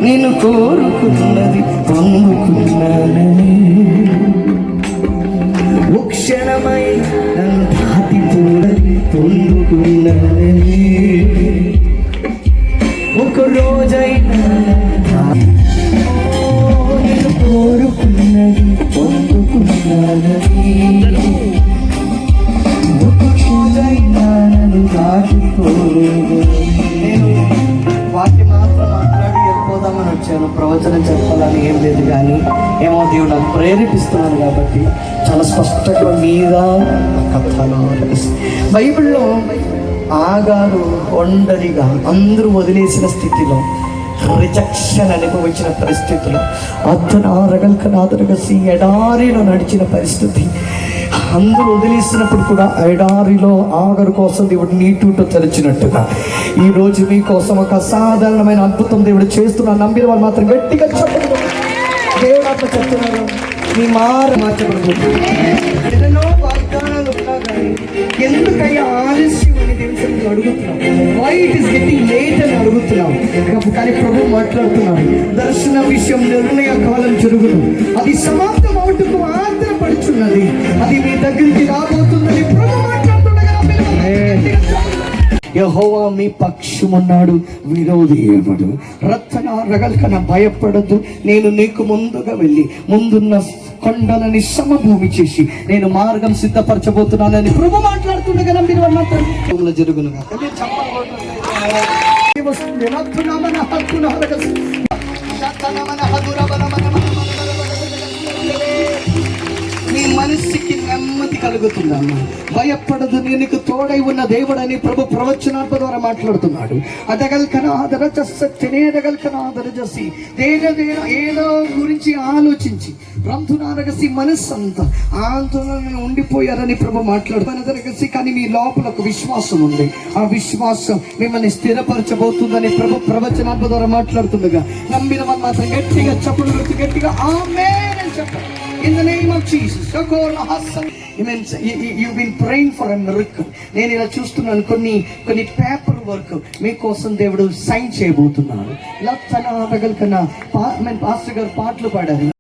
నేను కోరుకున్నది పొందుకున్నానని, ఓ క్షణమై నన్ను దాటిపోయి పొందుకున్నానని, ఒక రోజైనా నేను కోరుకున్నది పొందుకున్నానని, ఒక రోజైనా నన్ను దాటిపోలేదు. నేను వాక్యం మాత్రం మాట్లాడి వెళ్ళిపోదామని వచ్చాను, ప్రవచనం చెప్పాలని ఏం లేదు. కానీ ఏమో దేవుడు నాకు ప్రేరేపిస్తున్నాను కాబట్టి చాలా స్పష్టంగా మీద కథలో బైబిల్లో ఆగారు ఒంటరిగా అందరూ వదిలేసిన స్థితిలో, రిజెక్షన్ అనుభవించిన పరిస్థితులు, అర్ధనారగల్కనాదరగసి ఎడారిలో నడిచిన పరిస్థితి, అందరూ వదిలేసినప్పుడు కూడా ఎడారిలో ఆగరు కోసం దేవుడు నీటూట తెరిచినట్టుగా ఈరోజు మీకోసం ఒక అసాధారణమైన అద్భుతం దేవుడు చేస్తున్నాడు. నమ్మిన వాళ్ళు మాత్రం గట్టిగా చెప్పండి. దేవుడు అట్లా చెప్తున్నారు, మీ మార్చబడుతుంది. ఏదైనా వాగ్దానాలు ఉన్నా కానీ ఎందుకయ్యా ఆలస్యం అని దేవుడు అడుగుతున్నాం. Why it is getting late అని అడుగుతున్నాం. కానీ ప్రభు మాట్లాడుతున్నాడు, దర్శన విషయం నిర్ణయ కాలం జరుగును, అది సమాప్తం అవుటకు ఆత్రపడుచున్నది, అది మీ దగ్గరికి రాబోతుందని ప్రభు మాట్లాడుతున్నాడు. యెహోవా మీ పక్షమున్నాడు, విరోధి ఎవడు? రత్న రగల్కన భయపడద్దు, నేను నీకు ముందుగా వెళ్ళి ముందున్న కొండలని సమభూమి చేసి నేను మార్గం సిద్ధపరచబోతున్నానని ప్రభు మాట్లాడుతుండగా మీరు మాత్రం జరుగునుగా. నీ మనస్సుకి నెమ్మది కలుగుతుందమ్మా. భయపడదు, నేను తోడై ఉన్న దేవుడని ప్రభు ప్రవచనాత్మ ద్వారా మాట్లాడుతున్నాడు. ఏదో గురించి ఆలోచించి రంధునారగసి మనస్సంతా ఆందోళన ఉండిపోయారని ప్రభు మాట్లాడుతున్నారు. కానీ మీ లోపల ఒక విశ్వాసం ఉంది, ఆ విశ్వాసం మిమ్మల్ని స్థిరపరచబోతుందని ప్రభు ప్రవచనాత్మ ద్వారా మాట్లాడుతుండగా నమ్మిన వాళ్ళు మాత్రం గట్టిగా చప్పుడు గట్టిగా ఆమేన్ అని చెప్పండి. In the name of Jesus. You've been praying for a miracle. నేను ఇలా చూస్తున్నాను, కొన్ని పేపర్ వర్క్ మీకోసం దేవుడు సైన్ చేయబోతున్నాడు. పాస్టర్ గారు పాటలు పాడారు.